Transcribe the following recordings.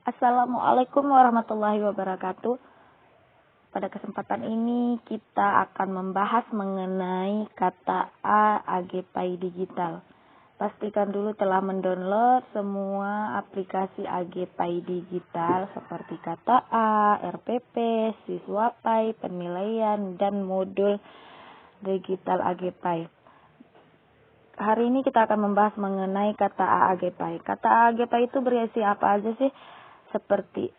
Assalamualaikum warahmatullahi wabarakatuh. Pada kesempatan ini kita akan membahas mengenai kata A AGPay digital. Pastikan dulu telah mendownload semua aplikasi AGPay digital seperti kata A, RPP, SiswaPay, penilaian, dan modul digital AGPay. Hari ini kita akan membahas mengenai kata A AGPay. Kata A AGPay itu berisi apa aja sih? Seperti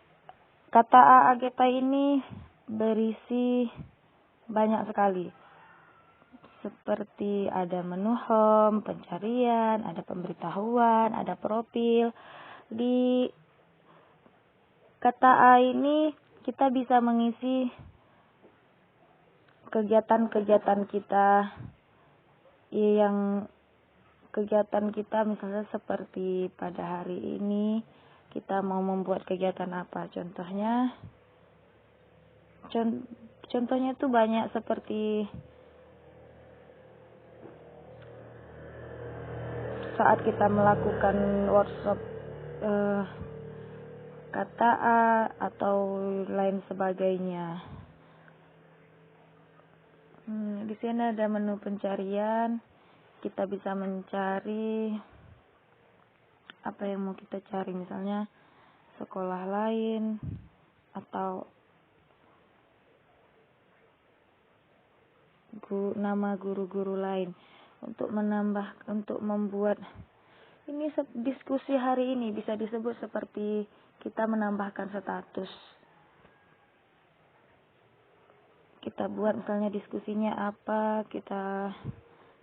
kata A AGPay ini berisi banyak sekali. Seperti ada menu home, pencarian, ada pemberitahuan, ada profil. Di kata A ini kita bisa mengisi kegiatan-kegiatan kita misalnya seperti pada hari ini kita mau membuat kegiatan apa. Contohnya itu banyak, seperti saat kita melakukan workshop kata A atau lain sebagainya. Di sini ada menu pencarian. Kita bisa mencari apa yang mau kita cari, misalnya sekolah lain atau nama guru-guru lain. Untuk membuat ini diskusi hari ini bisa disebut seperti kita menambahkan status. Kita buat misalnya diskusinya apa,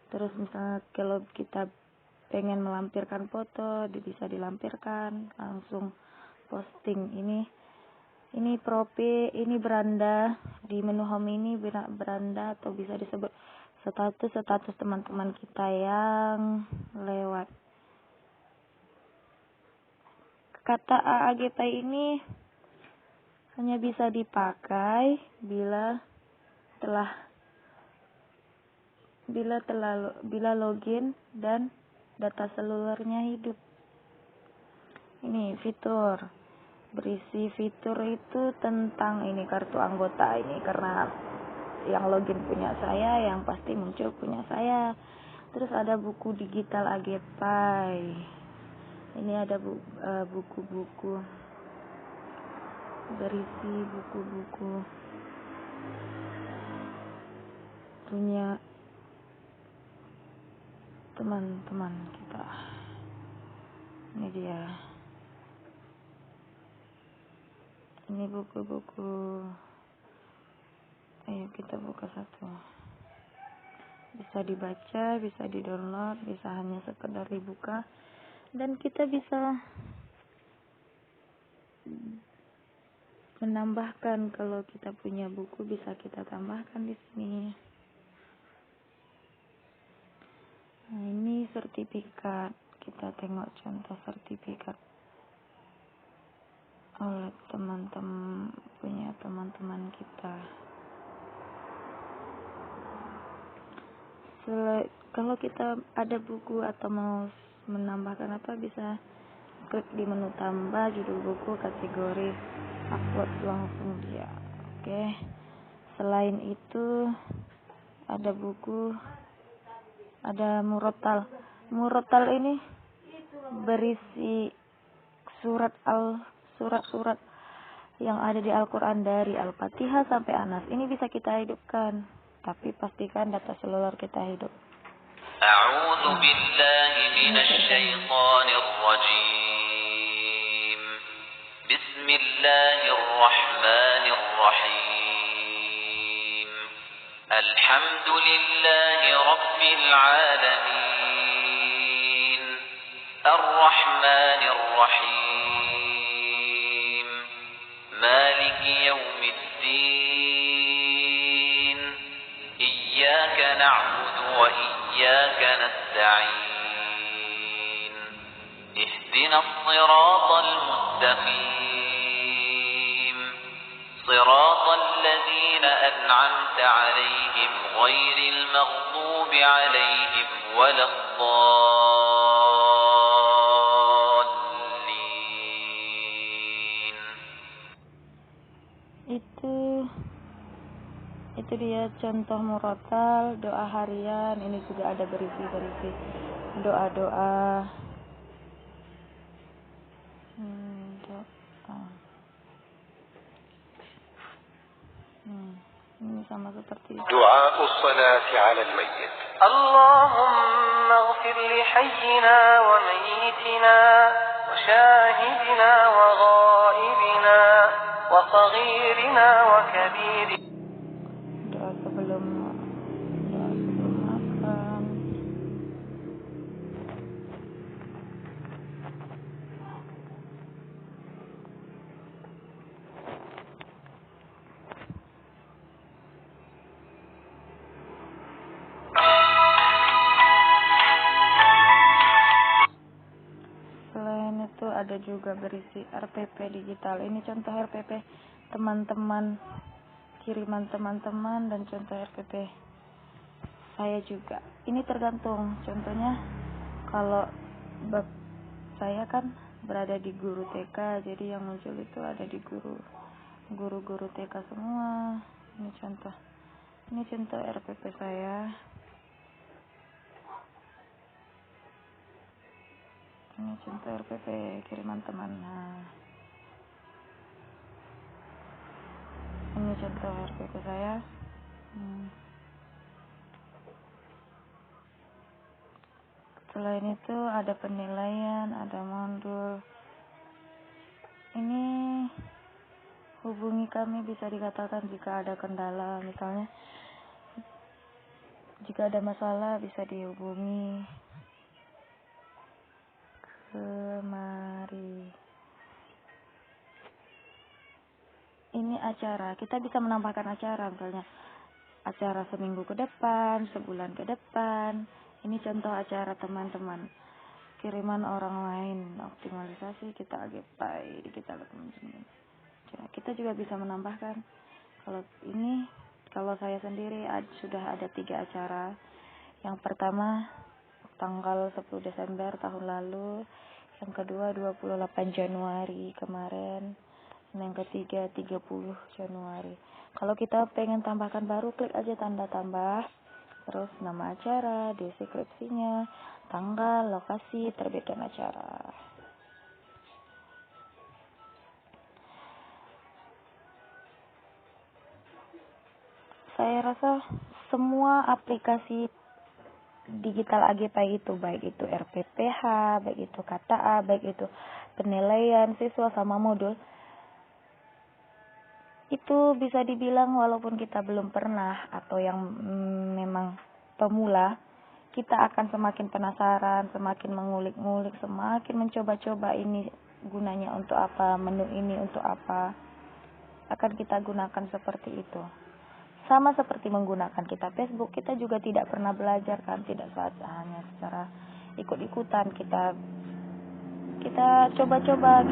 terus misalnya kalau kita pengen melampirkan foto, bisa dilampirkan, langsung posting. Ini profil, ini beranda, di menu home ini beranda, atau bisa disebut status teman-teman kita yang lewat. Kata A AGPay ini hanya bisa dipakai bila login dan data selulernya hidup. Ini fitur. Berisi fitur itu tentang ini kartu anggota ini, karena yang login punya saya, yang pasti muncul punya saya. Terus ada buku digital AGPay. Ini ada buku-buku. Berisi buku-buku punya teman-teman kita. Ini dia. Ini buku-buku. Ayo kita buka satu. Bisa dibaca, bisa di-download, bisa hanya sekedar dibuka, dan kita bisa menambahkan. Kalau kita punya buku bisa kita tambahkan di sini. Nah, ini sertifikat. Kita tengok contoh sertifikat oleh teman-teman kita. Kalau kita ada buku atau mau menambahkan apa, bisa klik di menu tambah, judul buku, kategori, upload, langsung dia. Oke. Selain itu ada buku, ada murotal. Murotal ini berisi surat-surat yang ada di Al-Quran dari Al-Fatihah sampai Anas. Ini bisa kita hidupkan, tapi pastikan data seluler kita hidup. A'udzu billahi minasy syaithanir rajim. Bismillahirrahmanirrahim. Alhamdulillahi rabbil alamin. Ar-Rahmanir Rahim. Maliki yaumiddin. Iyyaka na'budu wa iyyaka nasta'in. Ihdinas siratal mustaqim. Siratal ladzina an'amta 'alaihim ghairil maghdubi 'alaihim waladdallin. Itu dia contoh murotal, doa harian. Ini juga ada berisi doa-doa. Ini sama seperti دعاء الصلاة على الميت. اللهم اغفر لحينا وميتنا وشاهدنا وغائبنا وصغيرنا وكبيرنا. doa sebelum makan. Selain itu ada juga berisi RPP digital. Ini contoh RPP teman-teman, kiriman teman-teman, dan contoh RPP saya juga. Ini tergantung. Contohnya kalau saya kan berada di guru TK, jadi yang muncul itu ada di guru-guru TK semua. Ini contoh RPP saya. Ini contoh RPP kiriman teman. Nah, ini contoh RPP saya. Selain itu ada penilaian, ada modul. Ini hubungi kami, bisa dikatakan jika ada kendala, misalnya jika ada masalah bisa dihubungi kemari. Ini acara, kita bisa menambahkan acara, misalnya acara seminggu ke depan, sebulan ke depan. Ini contoh acara teman-teman, kiriman orang lain, optimalisasi kita AGPay digital teman-teman. Kita juga bisa menambahkan. Kalau saya sendiri sudah ada 3 acara. Yang pertama tanggal 10 Desember tahun lalu, yang kedua 28 Januari kemarin, dan yang ketiga 30 Januari. Kalau kita pengen tambahkan baru, klik aja tanda tambah, terus nama acara, deskripsinya, tanggal, lokasi, terbit dan acara. Saya rasa semua aplikasi digital AGPay itu, baik itu RPPH, baik itu KTA, baik itu penilaian siswa sama modul, itu bisa dibilang walaupun kita belum pernah atau yang memang pemula, kita akan semakin penasaran, semakin mengulik-ngulik, semakin mencoba-coba ini gunanya untuk apa, menu ini untuk apa, akan kita gunakan seperti itu. Sama seperti menggunakan kita Facebook, kita juga tidak pernah belajar kan, tidak saja hanya secara ikut-ikutan, kita coba-coba,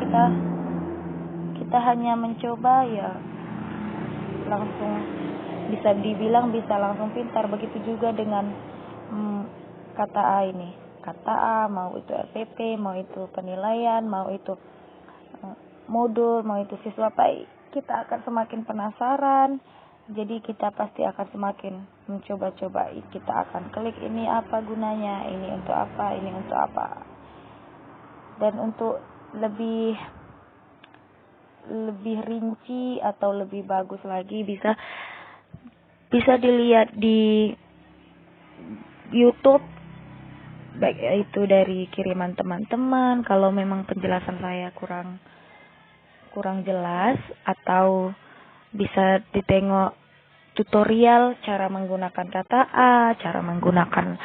kita hanya mencoba, ya langsung bisa dibilang bisa langsung pintar. Begitu juga dengan KTA ini, KTA mau itu RPP, mau itu penilaian, mau itu modul, mau itu siswa baik, kita akan semakin penasaran. Jadi kita pasti akan semakin mencoba-coba. Kita akan klik ini apa gunanya, ini untuk apa, ini untuk apa. Dan untuk lebih rinci atau lebih bagus lagi, bisa dilihat di YouTube, baik itu dari kiriman teman-teman. Kalau memang penjelasan saya kurang jelas, atau bisa ditengok tutorial cara menggunakan KTA, cara menggunakan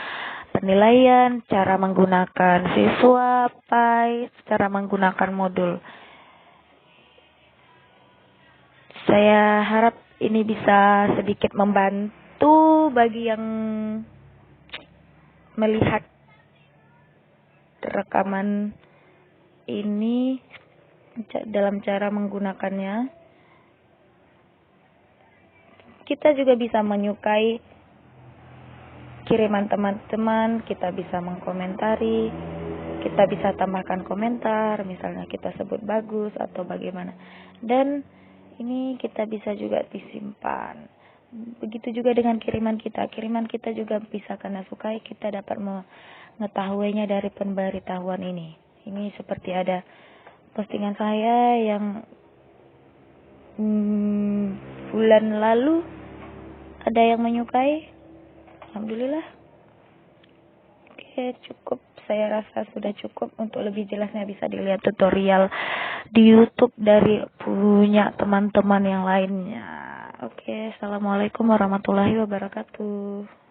penilaian, cara menggunakan siswa PAI, cara menggunakan modul. Saya harap ini bisa sedikit membantu bagi yang melihat rekaman ini dalam cara menggunakannya. Kita juga bisa menyukai kiriman teman-teman, kita bisa mengkomentari, kita bisa tambahkan komentar, misalnya kita sebut bagus atau bagaimana. Dan ini kita bisa juga disimpan. Begitu juga dengan kiriman kita juga bisa karena sukai kita dapat mengetahuinya dari pemberitahuan ini. Ini seperti ada postingan saya yang bulan lalu ada yang menyukai. Alhamdulillah. Oke, cukup. Saya rasa sudah cukup. Untuk lebih jelasnya bisa dilihat tutorial di YouTube dari punya teman-teman yang lainnya. Oke, assalamualaikum warahmatullahi wabarakatuh.